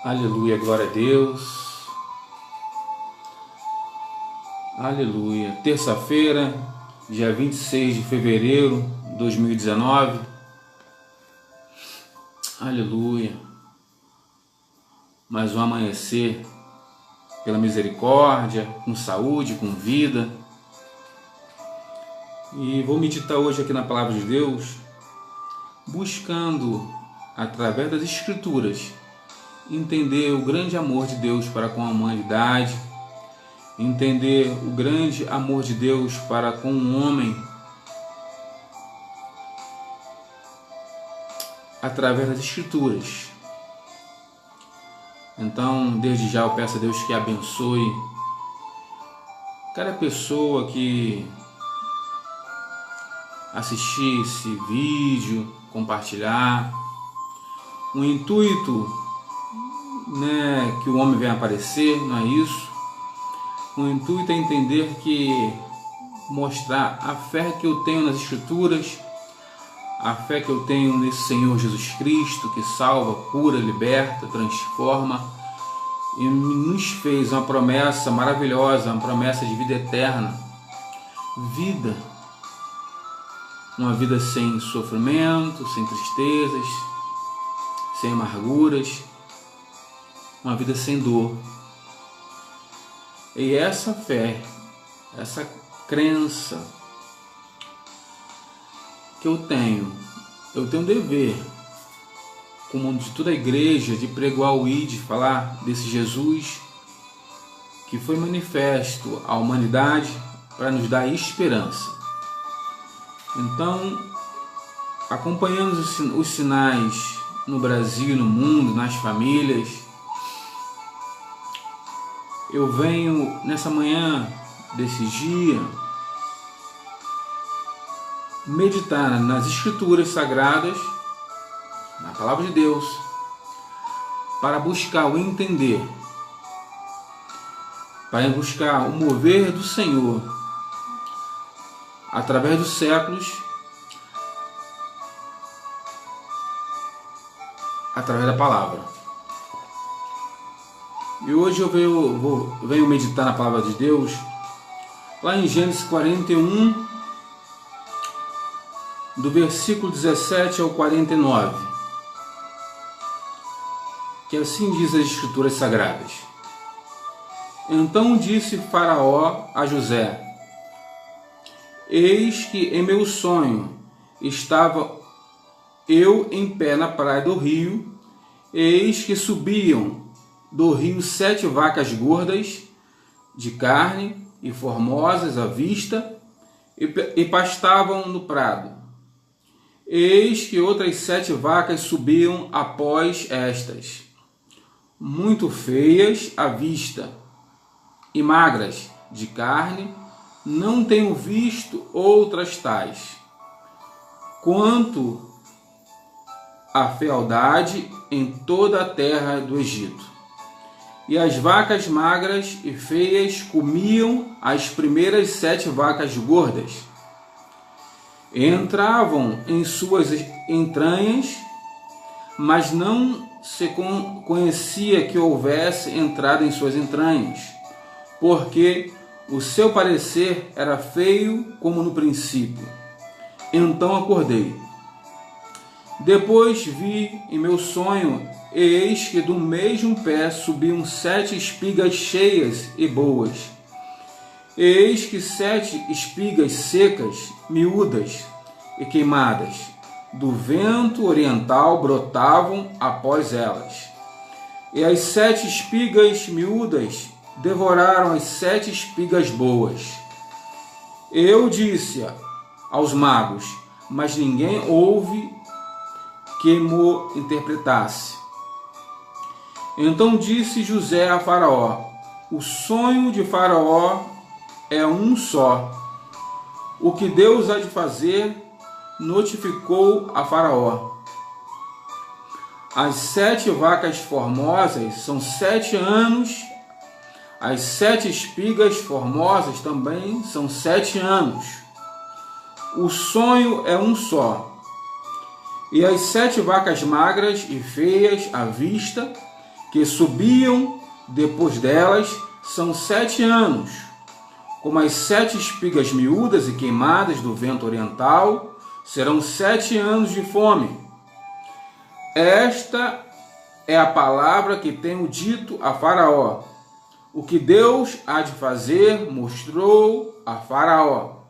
Aleluia, glória a Deus. Aleluia. Terça-feira, dia 26 de fevereiro de 2019. Aleluia. Mais um amanhecer pela misericórdia, com saúde, com vida. E vou meditar hoje aqui na Palavra de Deus, buscando, através das Escrituras, entender o grande amor de Deus para com a humanidade, entender o grande amor de Deus para com o homem, através das Escrituras. Então, desde já eu peço a Deus que abençoe cada pessoa que assistir esse vídeo, compartilhar. O intuito que o homem venha aparecer, não é isso. O intuito é entender que mostrar a fé que eu tenho nas Escrituras, a fé que eu tenho nesse Senhor Jesus Cristo, que salva, cura, liberta, transforma e nos fez uma promessa maravilhosa, uma promessa de vida eterna, uma vida sem sofrimento, sem tristezas, sem amarguras, uma vida sem dor. E essa fé, essa crença que eu tenho um dever, como de toda a igreja, de pregoar o ID, falar desse Jesus que foi manifesto à humanidade para nos dar esperança. Então, acompanhando os sinais no Brasil, no mundo, nas famílias, eu venho nessa manhã desse dia meditar nas Escrituras Sagradas, na Palavra de Deus, para buscar o entender, para buscar o mover do Senhor através dos séculos, através da Palavra. E hoje eu venho meditar na Palavra de Deus, lá em Gênesis 41, do versículo 17 ao 49, que assim diz as Escrituras Sagradas. Então disse Faraó a José: eis que em meu sonho estava eu em pé na praia do rio, eis que subiam do rio 7 vacas gordas, de carne e formosas à vista, e pastavam no prado. Eis que outras 7 vacas subiam após estas, muito feias à vista e magras de carne, não tenho visto outras tais. Quanto à fealdade em toda a terra do Egito. E as vacas magras e feias comiam as primeiras 7 vacas gordas. Entravam em suas entranhas, mas não se conhecia que houvesse entrado em suas entranhas, porque o seu parecer era feio como no princípio. Então acordei. Depois vi em meu sonho, eis que do mesmo pé subiam 7 espigas cheias e boas. Eis que 7 espigas secas, miúdas e queimadas, do vento oriental brotavam após elas. E as 7 espigas miúdas devoraram as 7 espigas boas. Eu disse aos magos, mas ninguém houve que mo interpretasse. Então disse José a Faraó: o sonho de Faraó é um só. O que Deus há de fazer, notificou a Faraó. As 7 vacas formosas são 7 anos, as 7 espigas formosas também são 7 anos. O sonho é um só. E as 7 vacas magras e feias à vista, que subiam depois delas são 7 anos, como as 7 espigas miúdas e queimadas do vento oriental, serão 7 anos de fome. Esta é a palavra que tenho dito a Faraó. O que Deus há de fazer mostrou a Faraó.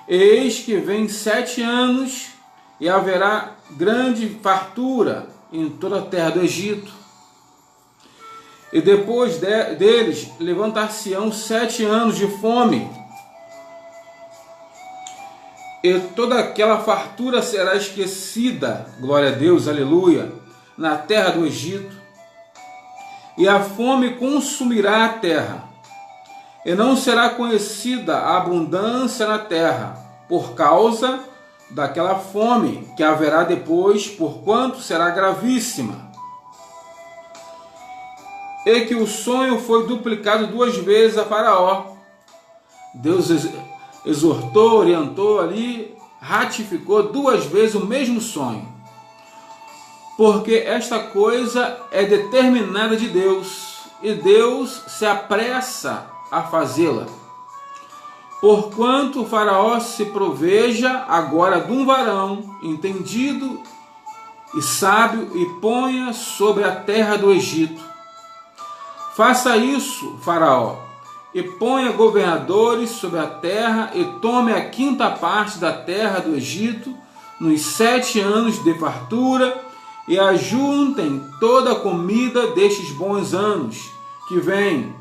Eis que vem 7 anos e haverá grande fartura em toda a terra do Egito. E depois deles levantar-se-ão 7 anos de fome. E toda aquela fartura será esquecida, glória a Deus, aleluia, na terra do Egito. E a fome consumirá a terra. E não será conhecida a abundância na terra, por causa daquela fome que haverá depois, porquanto será gravíssima. E que o sonho foi duplicado 2 vezes a Faraó. Deus exortou, orientou ali, ratificou 2 vezes o mesmo sonho. Porque esta coisa é determinada de Deus, e Deus se apressa a fazê-la. Porquanto o Faraó se proveja agora de um varão entendido e sábio e ponha sobre a terra do Egito. Faça isso, Faraó, e ponha governadores sobre a terra e tome a 5ª parte da terra do Egito nos 7 anos de fartura e ajuntem toda a comida destes bons anos que vêm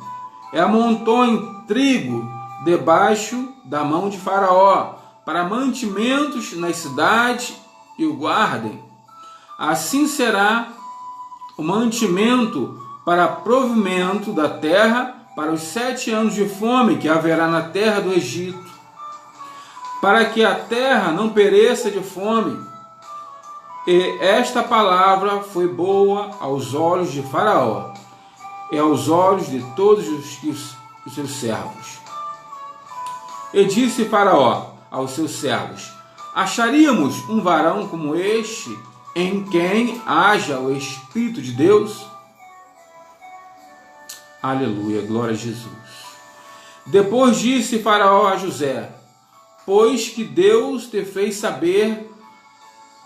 e amontoem trigo debaixo da mão de Faraó para mantimentos nas cidades e o guardem. Assim será o mantimento para provimento da terra para os 7 anos de fome que haverá na terra do Egito, para que a terra não pereça de fome. E esta palavra foi boa aos olhos de Faraó e aos olhos de todos os seus servos. E disse Faraó aos seus servos: acharíamos um varão como este, em quem haja o Espírito de Deus? Aleluia, glória a Jesus. Depois disse Faraó a José: pois que Deus te fez saber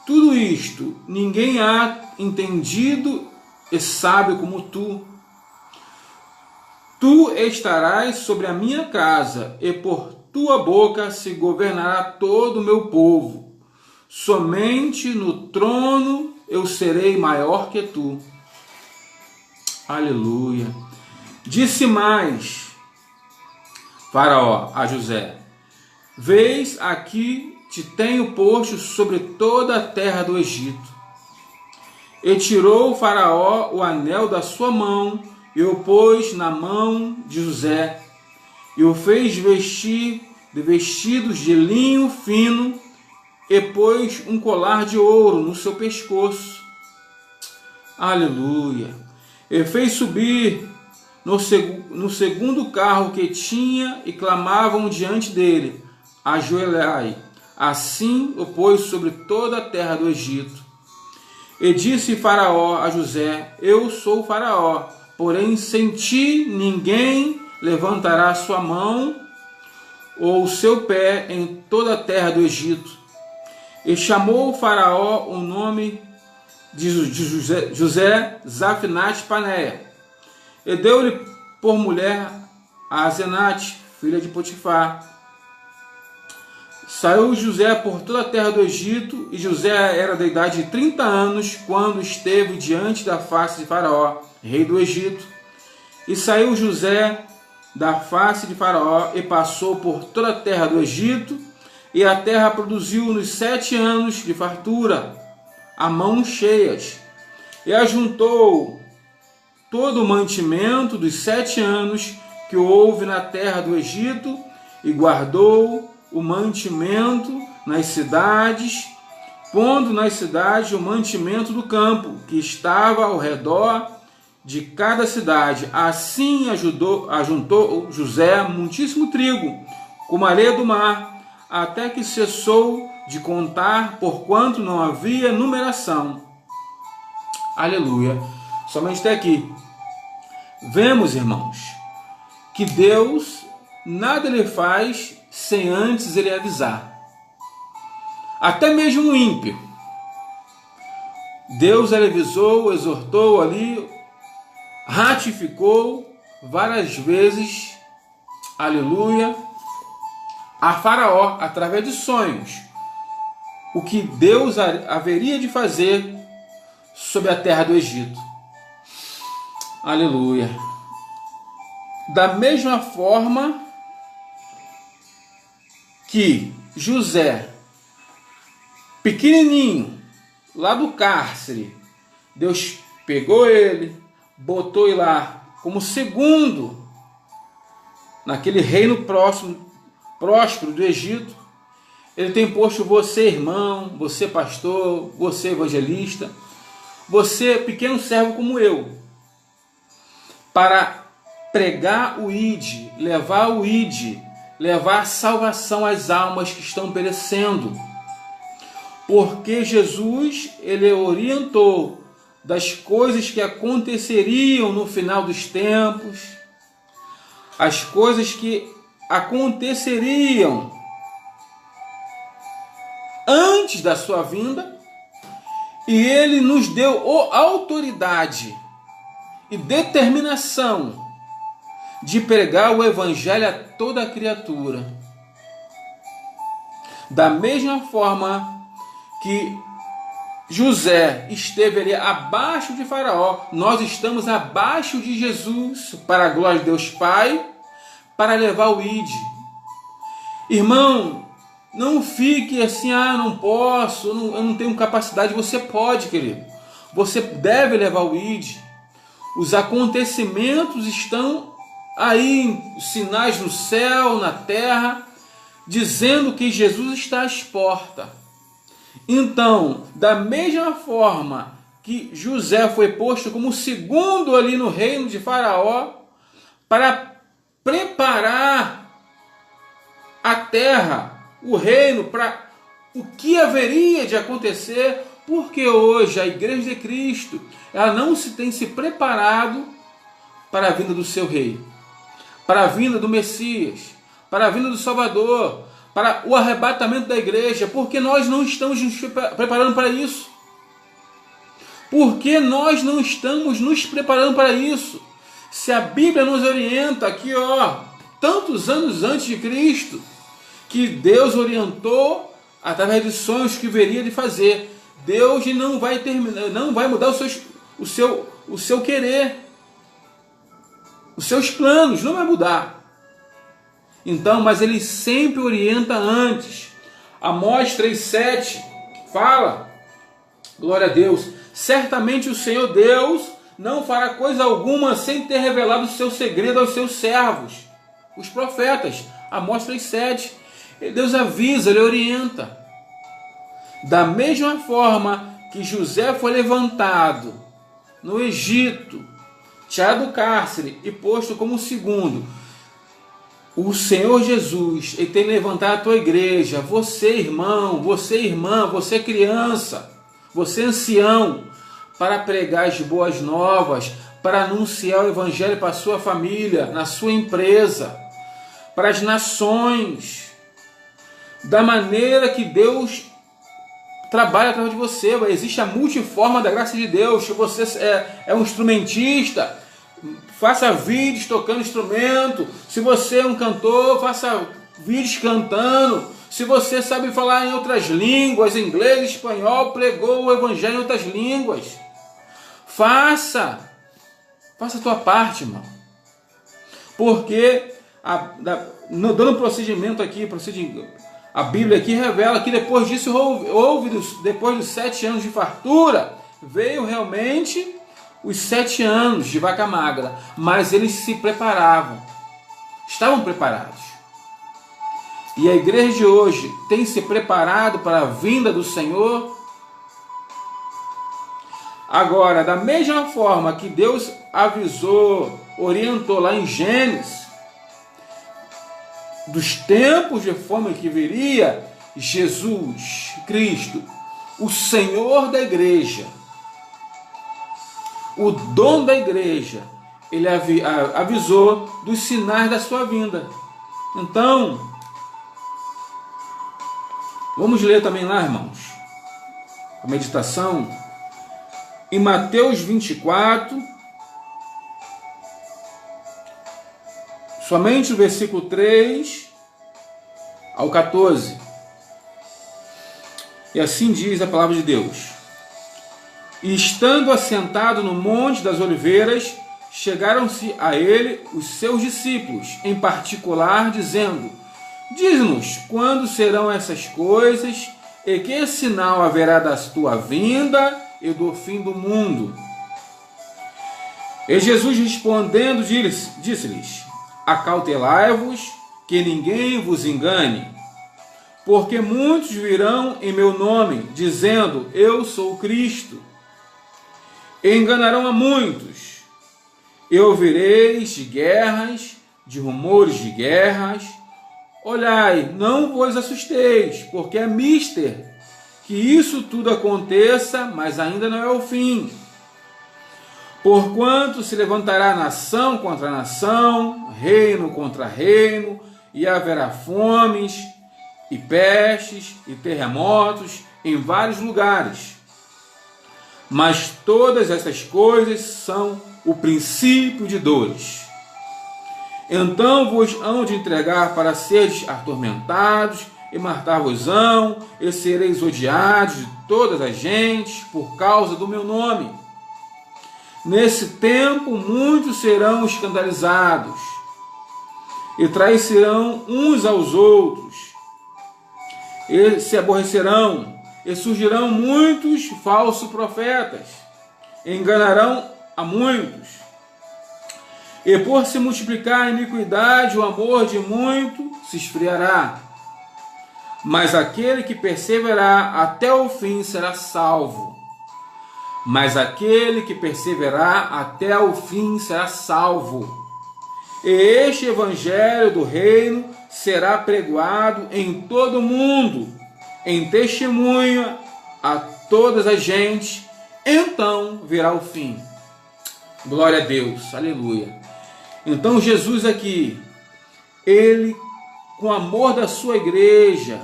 tudo isto, ninguém há entendido e sábio como tu. Tu estarás sobre a minha casa, e por tua boca se governará todo o meu povo. Somente no trono eu serei maior que tu. Aleluia. Disse mais Faraó a José: vês, aqui te tenho posto sobre toda a terra do Egito. E tirou o Faraó o anel da sua mão e o pôs na mão de José, e o fez vestir de vestidos de linho fino, e pôs um colar de ouro no seu pescoço. Aleluia. E fez subir no segundo carro que tinha, e clamavam diante dele: ajoelhai. Assim o pôs sobre toda a terra do Egito. E disse Faraó a José: eu sou Faraó, porém sem ti ninguém levantará sua mão ou seu pé em toda a terra do Egito. E chamou o Faraó o nome de José Zafnate-Paneia, e deu-lhe por mulher a Asenate, filha de Potifar. Saiu José por toda a terra do Egito, e José era da idade de 30 anos, quando esteve diante da face de Faraó, rei do Egito. E saiu José da face de Faraó, e passou por toda a terra do Egito, e a terra produziu nos 7 anos de fartura, a mãos cheias, e ajuntou todo o mantimento dos 7 anos que houve na terra do Egito, e guardou o mantimento nas cidades, pondo nas cidades o mantimento do campo, que estava ao redor de cada cidade. Assim ajuntou José muitíssimo trigo, como a areia do mar, até que cessou de contar, porquanto não havia numeração. Aleluia. somente até aqui. Vemos, irmãos, que Deus nada ele faz sem antes ele avisar. Até mesmo o ímpio, Deus ele avisou, exortou ali, ratificou várias vezes, aleluia, a Faraó, através de sonhos, o que Deus haveria de fazer sobre a terra do Egito. Aleluia. Da mesma forma que José, pequenininho, lá do cárcere, Deus pegou ele, botou ele lá como segundo naquele reino próspero do Egito. Ele tem posto você, irmão, você, pastor, você, evangelista, você, pequeno servo como eu, para pregar o ID, levar o ID, levar salvação às almas que estão perecendo. Porque Jesus, ele orientou das coisas que aconteceriam no final dos tempos, as coisas que aconteceriam antes da sua vinda, e ele nos deu autoridade e determinação de pregar o evangelho a toda criatura. Da mesma forma que José esteve ali abaixo de Faraó, nós estamos abaixo de Jesus, para a glória de Deus Pai, para levar o ID. Irmão, não fique assim, não posso, eu não tenho capacidade. Você pode, querido. Você deve levar o ID. Os acontecimentos estão aí, sinais no céu, na terra, dizendo que Jesus está às portas. Então, da mesma forma que José foi posto como segundo ali no reino de Faraó, para preparar a terra, o reino, para o que haveria de acontecer, porque hoje a Igreja de Cristo, ela não tem se preparado para a vinda do seu rei, para a vinda do Messias, para a vinda do Salvador, para o arrebatamento da igreja, porque nós não estamos nos preparando para isso. Porque nós não estamos nos preparando para isso. Se a Bíblia nos orienta aqui, tantos anos antes de Cristo, que Deus orientou através de sonhos que viria de fazer. Deus não vai terminar, não vai mudar o seu querer, os seus planos, não vai mudar. Então, mas ele sempre orienta antes. Amós 3,7 fala, glória a Deus, certamente o Senhor Deus não fará coisa alguma sem ter revelado o seu segredo aos seus servos, os profetas. Amós 3,7. Deus avisa, ele orienta. Da mesma forma que José foi levantado no Egito, tirado do cárcere e posto como segundo, o Senhor Jesus, ele tem levantado a tua igreja, você irmão, você irmã, você criança, você ancião, para pregar as boas novas, para anunciar o evangelho para a sua família, na sua empresa, para as nações, da maneira que Deus trabalha através de você. Existe a multiforma da graça de Deus. Se você é um instrumentista, faça vídeos tocando instrumento. Se você é um cantor, faça vídeos cantando. Se você sabe falar em outras línguas, inglês, espanhol, pregou o evangelho em outras línguas. Faça a tua parte, irmão. Porque, dando procedimento aqui, a Bíblia aqui revela que depois disso, depois dos 7 anos de fartura, veio realmente os 7 anos de vaca magra, mas eles se preparavam, estavam preparados. E a igreja de hoje tem se preparado para a vinda do Senhor. Agora, da mesma forma que Deus avisou, orientou lá em Gênesis, dos tempos de fome que viria, Jesus Cristo, o Senhor da igreja, o dono da igreja, ele avisou dos sinais da sua vinda. Então, vamos ler também lá, irmãos, a meditação em Mateus 24, somente o versículo 3 ao 14. E assim diz a palavra de Deus: E estando assentado no Monte das Oliveiras, chegaram-se a ele os seus discípulos, em particular, dizendo: Diz-nos quando serão essas coisas, e que sinal haverá da tua vinda e do fim do mundo? E Jesus respondendo disse-lhes: Acautelai-vos, que ninguém vos engane, porque muitos virão em meu nome, dizendo: Eu sou o Cristo, e enganarão a muitos. E ouvireis de guerras, de rumores de guerras. Olhai, não vos assusteis, porque é mister que isso tudo aconteça, mas ainda não é o fim. Porquanto se levantará nação contra nação, reino contra reino, e haverá fomes, e pestes, e terremotos em vários lugares. Mas todas essas coisas são o princípio de dores. Então vos hão de entregar para seres atormentados, e matar-vos-ão, e sereis odiados de todas as gentes por causa do meu nome. Nesse tempo muitos serão escandalizados, e traiçoeirão uns aos outros, e se aborrecerão, e surgirão muitos falsos profetas, e enganarão a muitos. E por se multiplicar a iniquidade, o amor de muito se esfriará. Mas aquele que perseverar até o fim será salvo. Mas aquele que perseverar até o fim será salvo. E este evangelho do reino será pregoado em todo o mundo, em testemunha a todas as gentes, então virá o fim. Glória a Deus, aleluia. Então Jesus aqui, ele, com amor da sua igreja,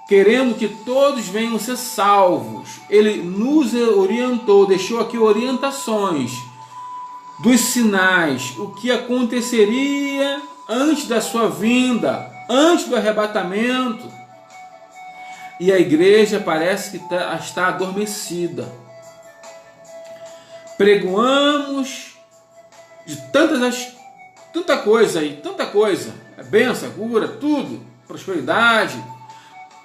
querendo que todos venham ser salvos, ele nos orientou, deixou aqui orientações dos sinais, o que aconteceria antes da sua vinda, antes do arrebatamento. E a igreja parece que está adormecida. Pregoamos de tanta coisa aí, tanta coisa, bênção, cura, tudo, prosperidade.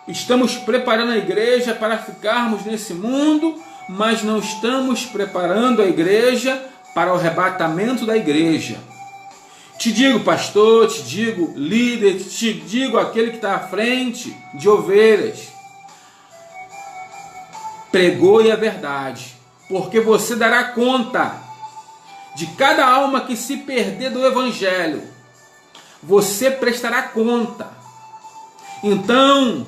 Estamos preparando a igreja para ficarmos nesse mundo, mas não estamos preparando a igreja para o arrebatamento da igreja. Te digo, pastor, te digo, líder, te digo, aquele que está à frente de ovelhas, pregoe a verdade, porque você dará conta de cada alma que se perder do evangelho. Você prestará conta. Então,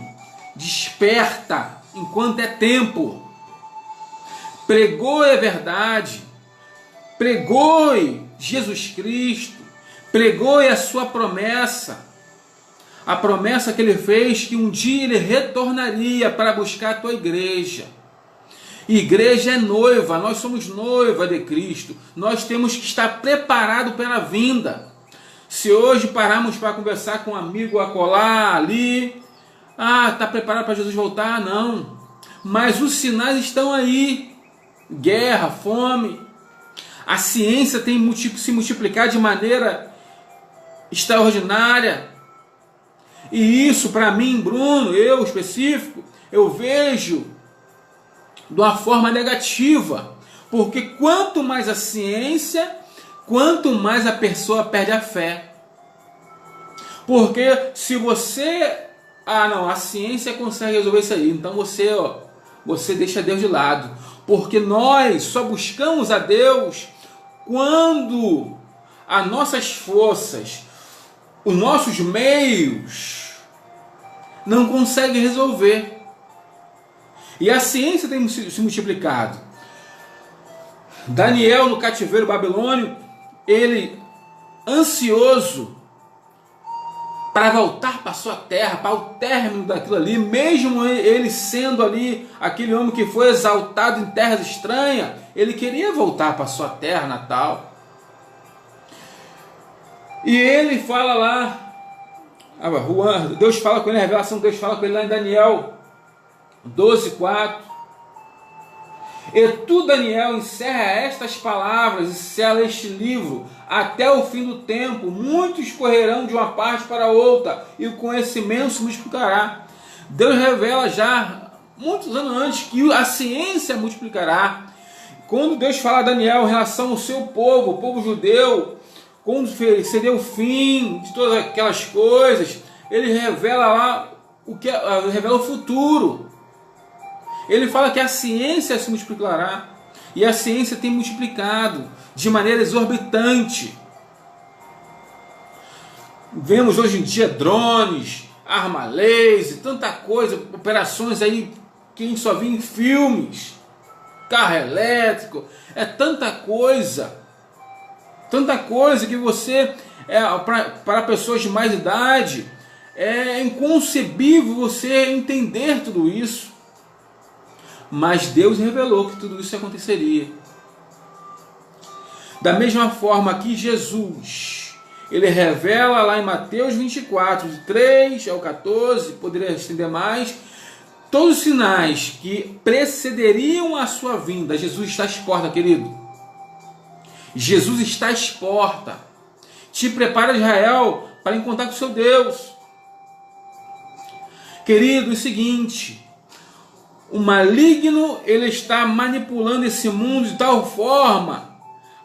desperta enquanto é tempo. Pregoe a verdade. Pregoe Jesus Cristo. Pregoe a sua promessa. A promessa que ele fez, que um dia ele retornaria para buscar a tua igreja. Igreja é noiva, nós somos noiva de Cristo. Nós temos que estar preparados pela vinda. Se hoje pararmos para conversar com um amigo acolá, ali, está preparado para Jesus voltar? Não. Mas os sinais estão aí. Guerra, fome. A ciência tem se multiplicado de maneira extraordinária. E isso, para mim, Bruno, eu específico, eu vejo de uma forma negativa, porque quanto mais a ciência, quanto mais a pessoa perde a fé. Porque se você, a ciência consegue resolver isso aí, então você deixa Deus de lado, porque nós só buscamos a Deus quando as nossas forças, os nossos meios não conseguem resolver. E a ciência tem se multiplicado. Daniel no cativeiro babilônico, ele ansioso para voltar para sua terra, para o término daquilo ali, mesmo ele sendo ali aquele homem que foi exaltado em terras estranhas, ele queria voltar para sua terra natal. E ele fala lá, Deus fala com ele, a revelação de Deus fala com ele lá em Daniel 12:4. E tu, Daniel, encerra estas palavras e sela este livro até o fim do tempo. Muitos correrão de uma parte para outra e o conhecimento se multiplicará. Deus revela já, muitos anos antes, que a ciência multiplicará. Quando Deus fala a Daniel em relação ao seu povo, o povo judeu, quando seria o fim de todas aquelas coisas, ele revela lá revela o futuro. Ele fala que a ciência se multiplicará, e a ciência tem multiplicado de maneira exorbitante. Vemos hoje em dia drones, arma laser, tanta coisa, operações aí que a gente só vê em filmes, carro elétrico, é tanta coisa que você, para pessoas de mais idade, é inconcebível você entender tudo isso. Mas Deus revelou que tudo isso aconteceria. Da mesma forma que Jesus, ele revela lá em Mateus 24, de 3 ao 14, poderia estender mais, todos os sinais que precederiam a sua vinda. Jesus está às portas, querido. Jesus está às portas. Te prepara, Israel, para encontrar com o seu Deus. Querido, é o seguinte: o maligno, ele está manipulando esse mundo de tal forma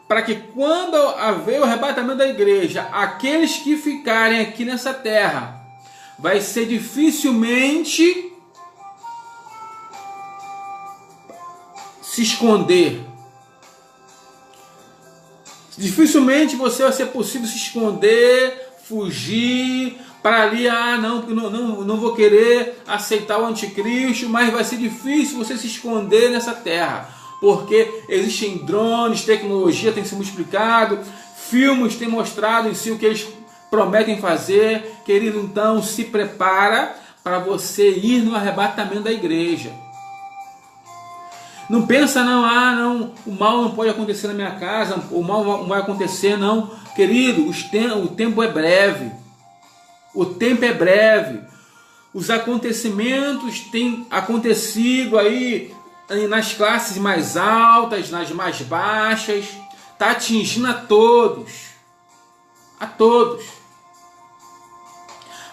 para que quando haver o arrebatamento da igreja, aqueles que ficarem aqui nessa terra, vai ser dificilmente se esconder. Dificilmente você vai ser possível se esconder, fugir para ali, não vou querer aceitar o anticristo, mas vai ser difícil você se esconder nessa terra, porque existem drones, tecnologia tem se multiplicado, filmes têm mostrado em si o que eles prometem fazer. Querido, então se prepara para você ir no arrebatamento da igreja. Não pensa não, o mal não pode acontecer na minha casa, o mal não vai acontecer, não. Querido, o tempo é breve. O tempo é breve. Os acontecimentos têm acontecido aí nas classes mais altas, nas mais baixas. Está atingindo a todos. A todos.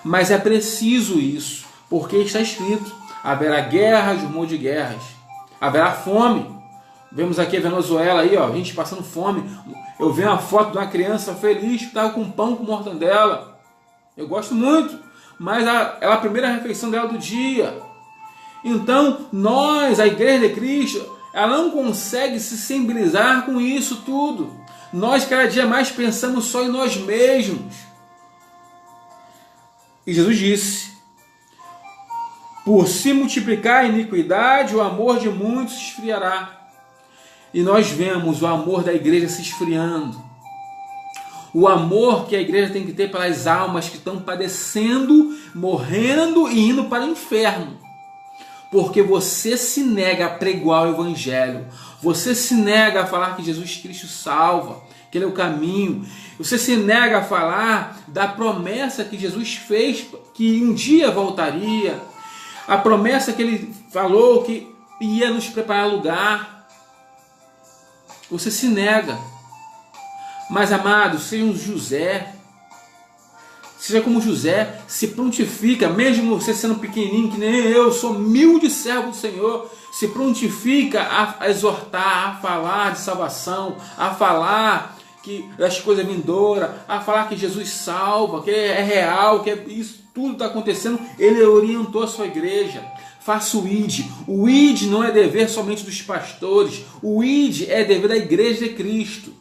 Mas é preciso isso, porque está escrito: haverá guerras, rumor de guerras. Haverá fome. Vemos aqui a Venezuela aí, ó, a gente passando fome. Eu vi uma foto de uma criança feliz que estava com pão com mortandela. Eu gosto muito, mas é a primeira refeição dela do dia. Então, nós, a Igreja de Cristo, ela não consegue se sensibilizar com isso tudo. Nós, cada dia mais, pensamos só em nós mesmos. E Jesus disse: por se multiplicar a iniquidade, o amor de muitos se esfriará. E nós vemos o amor da igreja se esfriando. O amor que a igreja tem que ter pelas almas que estão padecendo, morrendo e indo para o inferno. Porque você se nega a pregoar o evangelho. Você se nega a falar que Jesus Cristo salva, que Ele é o caminho. Você se nega a falar da promessa que Jesus fez, que um dia voltaria. A promessa que Ele falou que ia nos preparar lugar. Você se nega. Mas, amado, seja um José. Seja como José, se prontifica, mesmo você sendo pequenininho, que nem eu, sou humilde servo do Senhor, se prontifica a exortar, a falar de salvação, a falar que das coisas vindouras, a falar que Jesus salva, que é real, que isso tudo está acontecendo. Ele orientou a sua igreja. Faça o ID. O ID não é dever somente dos pastores, o ID é dever da igreja de Cristo.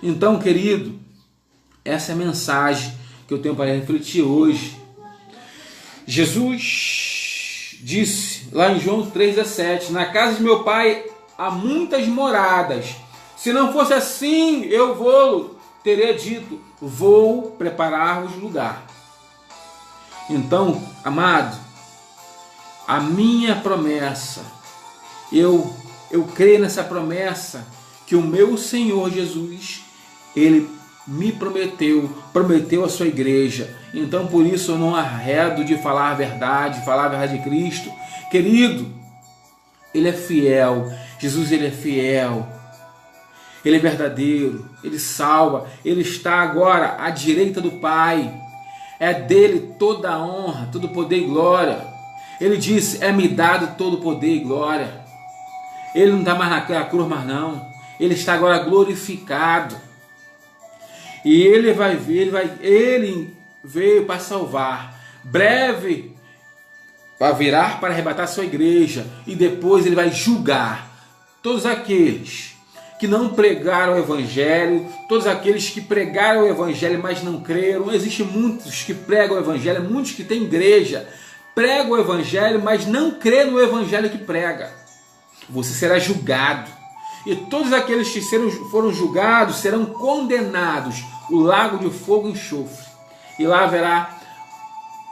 Então, querido, essa é a mensagem que eu tenho para refletir hoje. Jesus disse lá em João 3,17: na casa de meu pai há muitas moradas. Se não fosse assim, teria dito, vou preparar-vos lugar. Então, amado, a minha promessa, eu creio nessa promessa que o meu Senhor Jesus, Ele me prometeu a sua igreja. Então por isso eu não arredo de falar a verdade de Cristo. Querido, Ele é fiel, Jesus Ele é fiel, Ele é verdadeiro, Ele salva, Ele está agora à direita do Pai, é dele toda a honra, todo o poder e glória. Ele disse, é-me dado todo o poder e glória. Ele não está mais na cruz, mas não, Ele está agora glorificado. E Ele vai vir, Ele veio para salvar. Breve vai virar para arrebatar a sua igreja. E depois Ele vai julgar todos aqueles que não pregaram o Evangelho, todos aqueles que pregaram o Evangelho, mas não creram. Existem muitos que pregam o Evangelho, muitos que têm igreja, pregam o Evangelho, mas não crê no Evangelho que prega. Você será julgado. E todos aqueles que foram julgados serão condenados o lago de fogo e enxofre, e lá haverá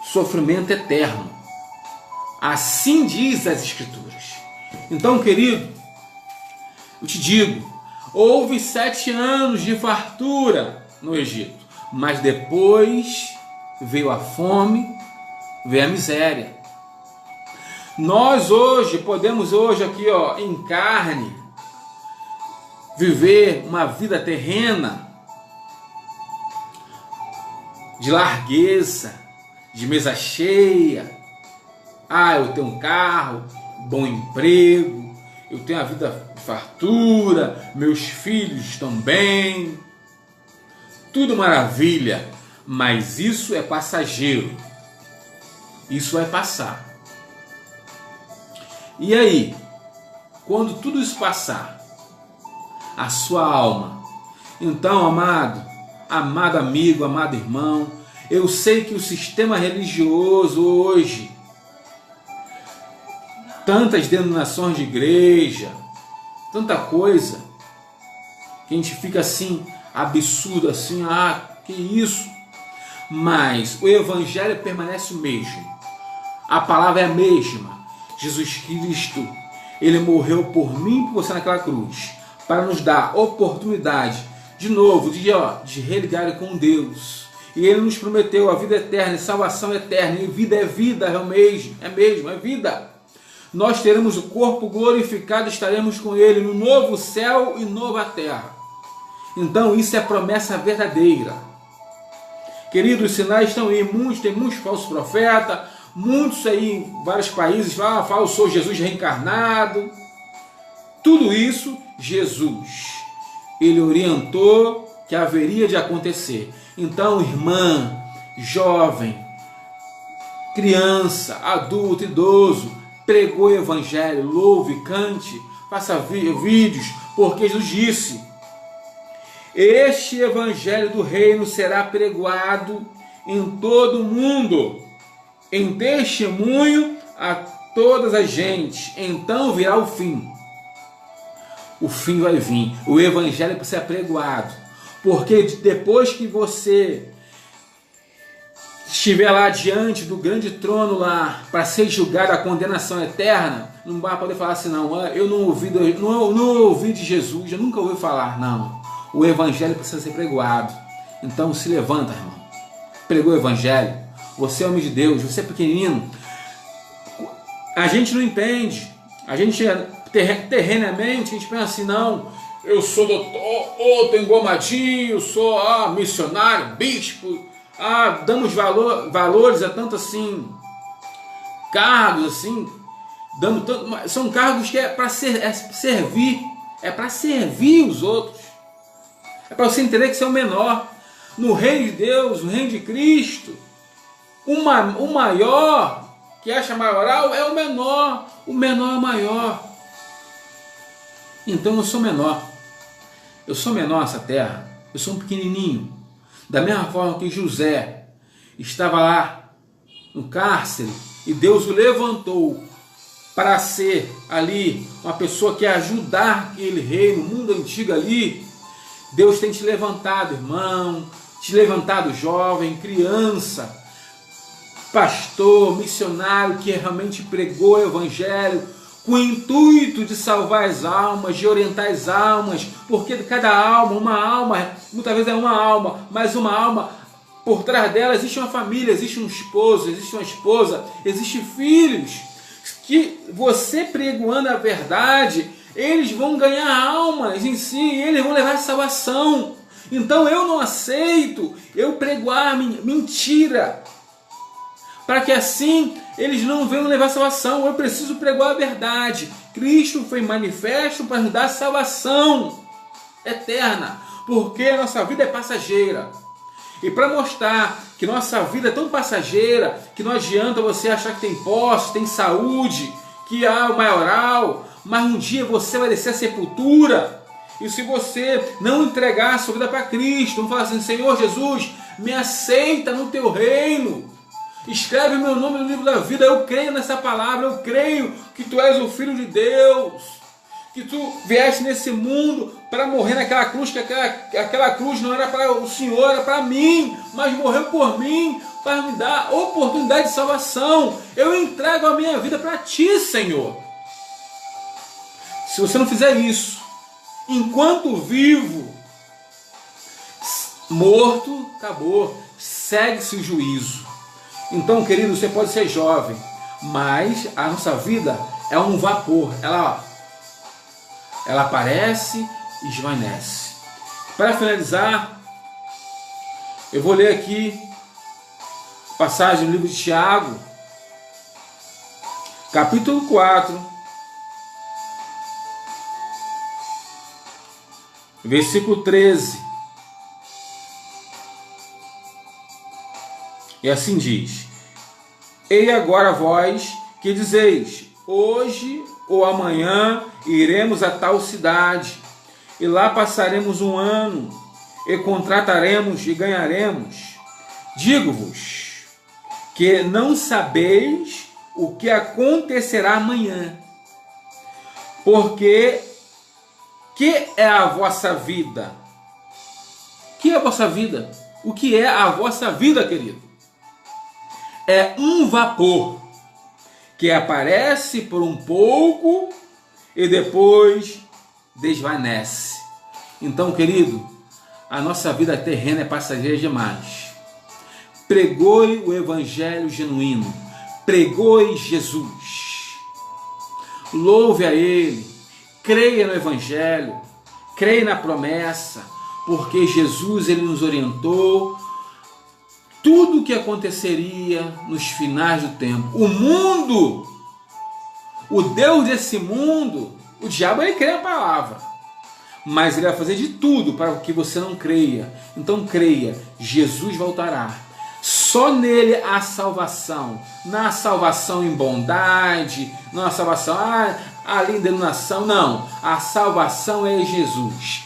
sofrimento eterno. Assim diz as Escrituras. Então, querido, eu te digo, houve 7 anos de fartura no Egito, mas depois veio a fome, veio a miséria. Nós hoje podemos aqui, em carne, viver uma vida terrena, de largueza, de mesa cheia. Eu tenho um carro, bom emprego, eu tenho a vida de fartura, meus filhos estão bem, tudo maravilha, mas isso é passageiro, isso vai passar. E aí, quando tudo isso passar, a sua alma, então, amado amigo, amado irmão, eu sei que o sistema religioso hoje, tantas denominações de igreja, tanta coisa, que a gente fica assim, absurdo, assim, que isso? Mas o Evangelho permanece o mesmo, a palavra é a mesma. Jesus Cristo, Ele morreu por mim e por você naquela cruz, para nos dar oportunidade de novo, de religar com Deus. E Ele nos prometeu a vida eterna, salvação eterna. E vida é vida, é vida. Nós teremos o corpo glorificado, estaremos com Ele no novo céu e nova terra. Então isso é promessa verdadeira. Queridos, os sinais estão aí, tem muitos falsos profetas, muitos aí em vários países falam, sou Jesus reencarnado. Tudo isso, Jesus, Ele orientou que haveria de acontecer. Então, irmã, jovem, criança, adulto, idoso, pregou o Evangelho, louve, cante, faça vídeos, porque Jesus disse, este Evangelho do Reino será pregoado em todo o mundo, em testemunho a todas as gentes, então virá o fim. O fim vai vir, o Evangelho precisa ser pregoado, porque depois que você estiver lá diante do grande trono lá, para ser julgado a condenação eterna, não vai poder falar assim, não, eu não ouvi de Jesus, eu nunca ouvi falar, não. O Evangelho precisa ser pregoado. Então se levanta, irmão, pregou o Evangelho, você é homem de Deus, você é pequenino, a gente não entende, a gente terrenamente, a gente pensa assim, não, eu sou doutor, tô engomadinho, eu sou missionário, bispo, damos valores a tanto assim, cargos assim, são cargos que é para servir, é para servir os outros, é para você entender que você é o menor. No reino de Deus, no reino de Cristo, o maior, que acha maioral, é o menor é o maior. Então eu sou menor nessa terra, eu sou um pequenininho. Da mesma forma que José estava lá no cárcere e Deus o levantou para ser ali uma pessoa que ajudar aquele reino, o mundo antigo ali, Deus tem te levantado, irmão, te levantado jovem, criança, pastor, missionário que realmente pregou o evangelho com o intuito de salvar as almas, de orientar as almas, porque cada alma, uma alma, muitas vezes é uma alma, mas uma alma, por trás dela existe uma família, existe um esposo, existe uma esposa, existem filhos, que você pregoando a verdade, eles vão ganhar almas em si, eles vão levar a salvação. Então eu não aceito eu pregoar mentira, para que assim eles não venham levar salvação. Eu preciso pregoar a verdade. Cristo foi manifesto para nos dar salvação eterna, porque a nossa vida é passageira. E para mostrar que nossa vida é tão passageira, que não adianta você achar que tem posse, tem saúde, que há o maioral, mas um dia você vai descer à sepultura. E se você não entregar a sua vida para Cristo, não falar assim: Senhor Jesus, me aceita no teu reino, escreve meu nome no livro da vida, eu creio nessa palavra, eu creio que tu és o Filho de Deus, que tu vieste nesse mundo para morrer naquela cruz, que aquela cruz não era para o Senhor, era para mim, mas morreu por mim, para me dar oportunidade de salvação. Eu entrego a minha vida para ti, Senhor. Se você não fizer isso, enquanto vivo, morto, acabou, segue-se o juízo. Então, querido, você pode ser jovem, mas a nossa vida é um vapor. Ela aparece e esvanece. Para finalizar, eu vou ler aqui a passagem do livro de Tiago, capítulo 4, versículo 13. E assim diz: E agora vós que dizeis, hoje ou amanhã iremos a tal cidade, e lá passaremos um ano, e contrataremos e ganharemos. Digo-vos que não sabeis o que acontecerá amanhã, porque que é a vossa vida? Que é a vossa vida? O que é a vossa vida, querido? É um vapor que aparece por um pouco e depois desvanece. Então, querido, a nossa vida terrena é passageira demais. Pregoe o evangelho genuíno. Pregoe Jesus. Louve a Ele. Creia no evangelho. Creia na promessa. Porque Jesus, Ele nos orientou tudo o que aconteceria nos finais do tempo. O mundo, o Deus desse mundo, o diabo, ele crê na palavra, mas ele vai fazer de tudo para que você não creia. Então creia, Jesus voltará. Só nele há salvação. Não há salvação em bondade, não há salvação ali em denominação, não. A salvação é em Jesus.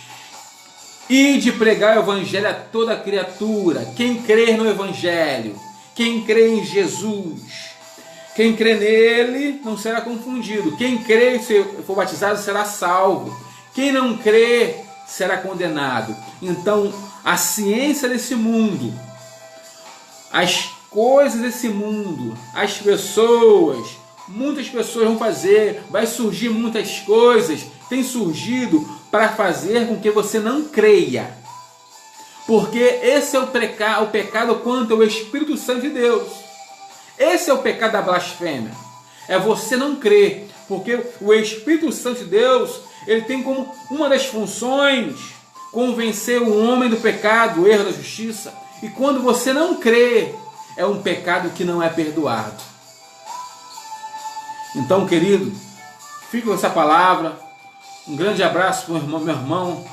E de pregar o evangelho a toda criatura. Quem crer no evangelho, quem crê em Jesus, quem crê nele não será confundido. Quem crê e for batizado será salvo. Quem não crê será condenado. Então, a ciência desse mundo, as coisas desse mundo, as pessoas, muitas pessoas vão fazer, vai surgir muitas coisas, tem surgido para fazer com que você não creia. Porque esse é o pecado contra o Espírito Santo de Deus. Esse é o pecado da blasfêmia. É você não crer. Porque o Espírito Santo de Deus, ele tem como uma das funções convencer o homem do pecado, do erro, da justiça. E quando você não crê, é um pecado que não é perdoado. Então, querido, fique com essa palavra. Um grande abraço para o meu irmão.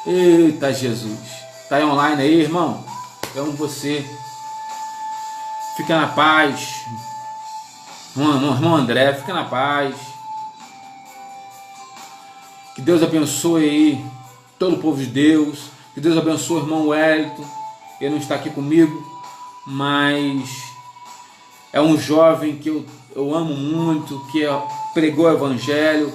Eita Jesus. Está aí online aí, irmão? Eu amo você. Fica na paz. Irmão André, fica na paz. Que Deus abençoe aí todo o povo de Deus. Que Deus abençoe o irmão Wellington. Ele não está aqui comigo, mas é um jovem que eu amo muito, que pregou o Evangelho,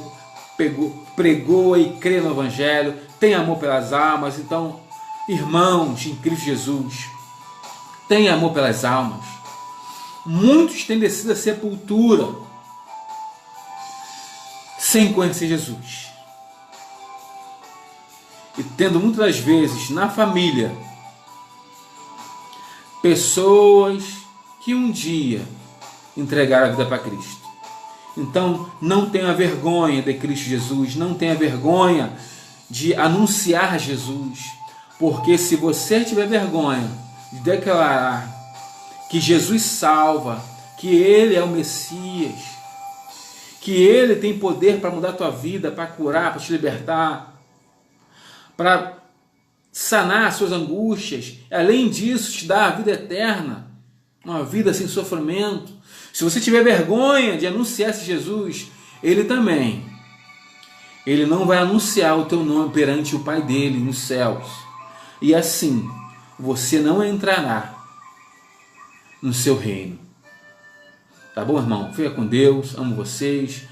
pregou e crê no Evangelho, tem amor pelas almas. Então, irmãos em Cristo Jesus, tem amor pelas almas. Muitos têm descido à sepultura sem conhecer Jesus. E tendo muitas das vezes na família pessoas que um dia entregaram a vida para Cristo. Então, não tenha vergonha de Cristo Jesus, não tenha vergonha de anunciar Jesus, porque se você tiver vergonha de declarar que Jesus salva, que Ele é o Messias, que Ele tem poder para mudar a tua vida, para curar, para te libertar, para sanar as suas angústias, além disso te dar a vida eterna, uma vida sem sofrimento. Se você tiver vergonha de anunciar esse Jesus, Ele também, Ele não vai anunciar o teu nome perante o Pai dele nos céus, e assim você não entrará no seu reino. Tá bom, irmão? Fica com Deus, amo vocês.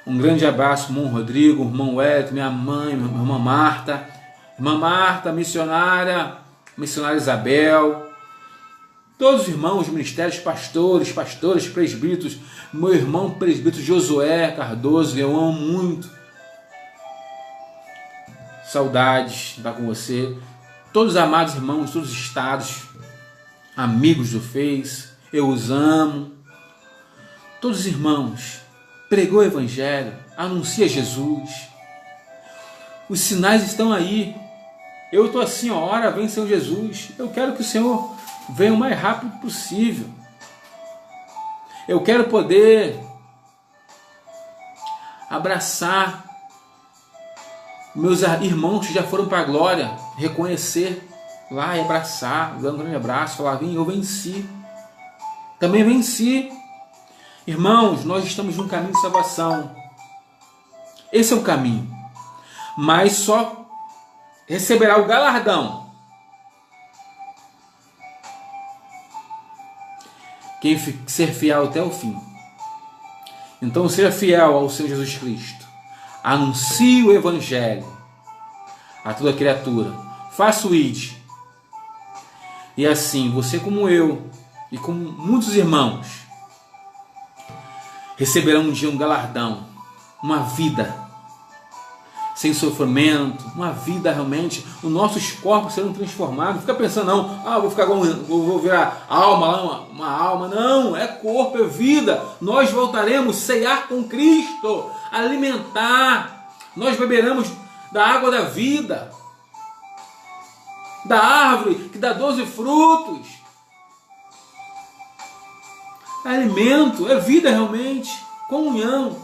Um grande abraço, irmão Rodrigo, irmão Wellington, minha mãe, minha irmã Marta, missionária Isabel, todos os irmãos, ministérios, pastores, presbíteros, meu irmão presbítero Josué Cardoso, eu amo muito. Saudades de estar com você. Todos os amados irmãos, todos os estados, amigos do Face, eu os amo. Todos os irmãos, pregou o Evangelho, anuncia Jesus. Os sinais estão aí. Eu estou assim, ó, ora vem Senhor Jesus. Eu quero que o Senhor venha o mais rápido possível. Eu quero poder abraçar meus irmãos que já foram para a glória, reconhecer lá e abraçar, dar um grande abraço, falar, vem, eu venci. Também venci. Irmãos, nós estamos num caminho de salvação. Esse é o caminho. Mas só receberá o galardão quem ser fiel até o fim. Então seja fiel ao Senhor Jesus Cristo. Anuncie o Evangelho a toda criatura. Faça o ID. E assim, você como eu e como muitos irmãos receberão um dia um galardão, uma vida sem sofrimento, uma vida realmente, os nossos corpos serão transformados. Não fica pensando, não, vou virar alma, uma alma. Não, é corpo, é vida. Nós voltaremos a ceiar com Cristo, alimentar. Nós beberemos da água da vida, da árvore que dá 12 frutos. É alimento, é vida realmente, comunhão.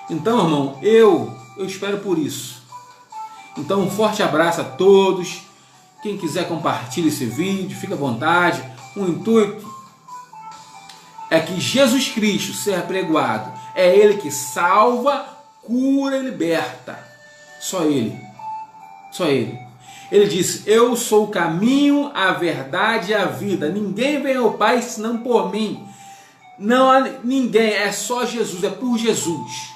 Então, irmão, eu espero por isso. Então, um forte abraço a todos. Quem quiser compartilhar esse vídeo, fica à vontade. O intuito é que Jesus Cristo seja pregoado. É Ele que salva, cura e liberta. Só Ele. Só Ele. Ele disse, eu sou o caminho, a verdade e a vida. Ninguém vem ao Pai senão por mim. Não há ninguém, é só Jesus, é por Jesus.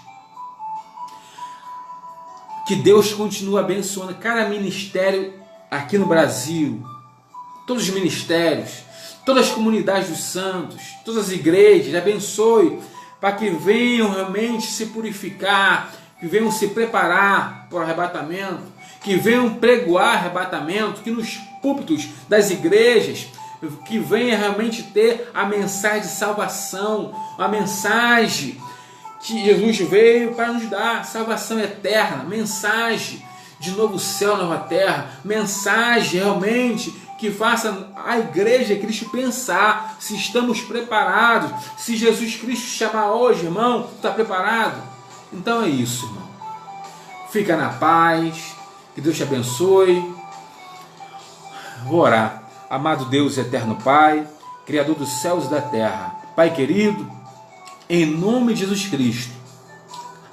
Que Deus continue abençoando cada ministério aqui no Brasil, todos os ministérios, todas as comunidades dos santos, todas as igrejas, abençoe para que venham realmente se purificar, que venham se preparar para o arrebatamento, que venham pregoar arrebatamento, que nos púlpitos das igrejas, que venha realmente ter a mensagem de salvação, a mensagem que Jesus veio para nos dar, salvação eterna, mensagem de novo céu, nova terra, mensagem realmente que faça a igreja Cristo pensar se estamos preparados, se Jesus Cristo chamar hoje, irmão, está preparado? Então é isso, irmão. Fica na paz, que Deus te abençoe. Vou orar. Amado Deus, eterno Pai, Criador dos céus e da terra, Pai querido, em nome de Jesus Cristo,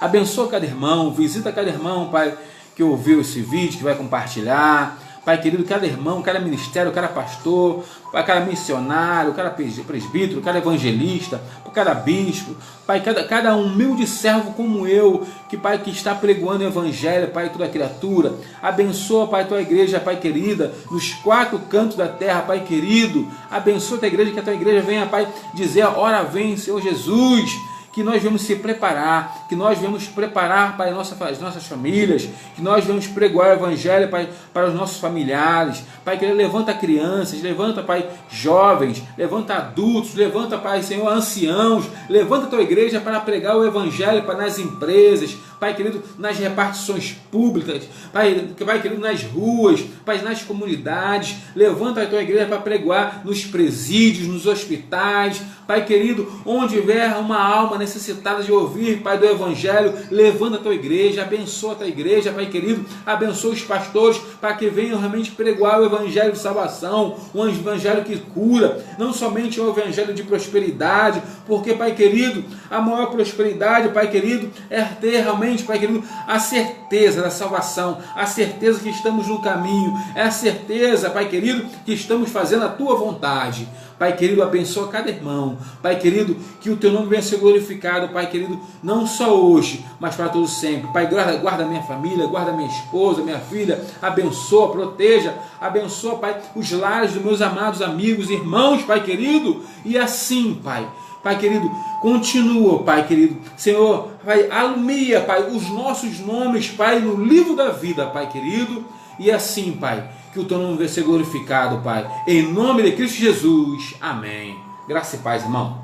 abençoa cada irmão, visita cada irmão, Pai, que ouviu esse vídeo, que vai compartilhar. Pai querido, cada irmão, cada ministério, cada pastor, cada missionário, cada presbítero, cada evangelista, cada bispo, Pai, cada humilde servo como eu, que Pai, que está pregoando o evangelho, Pai, toda criatura, abençoa, Pai, tua igreja, Pai querida, nos 4 cantos da terra, Pai querido, abençoa a tua igreja, que a tua igreja venha, Pai, dizer, ora vem, Senhor Jesus, que nós vamos se preparar, que nós vamos preparar para as nossas famílias, que nós vamos pregoar o evangelho, Pai, para os nossos familiares. Pai, que levanta crianças, levanta, Pai, jovens, levanta adultos, levanta, Pai, Senhor, anciãos, levanta a tua igreja para pregar o evangelho para nas empresas, Pai querido, nas repartições públicas, Pai querido, nas ruas, Pai, nas comunidades, levanta a tua igreja para pregoar nos presídios, nos hospitais, Pai querido, onde houver uma alma necessitada de ouvir, Pai, do evangelho, levanta a tua igreja, abençoa a tua igreja, Pai querido, abençoa os pastores, para que venham realmente pregoar o evangelho de salvação, um evangelho que cura, não somente um evangelho de prosperidade, porque, Pai querido, a maior prosperidade, Pai querido, é ter realmente, Pai querido, a certeza da salvação, a certeza que estamos no caminho, é a certeza, Pai querido, que estamos fazendo a tua vontade. Pai querido, abençoa cada irmão. Pai querido, que o teu nome venha ser glorificado, Pai querido, não só hoje, mas para todo sempre. Pai, guarda a minha família, guarda a minha esposa, minha filha, abençoa, proteja, abençoa, Pai, os lares dos meus amados amigos, irmãos, Pai querido, e assim, Pai querido, continua, Pai querido, Senhor, Pai, alumia, Pai, os nossos nomes, Pai, no livro da vida, Pai querido, e assim, Pai, que o teu nome venha ser glorificado, Pai, em nome de Cristo Jesus, amém. Graça e paz, irmão.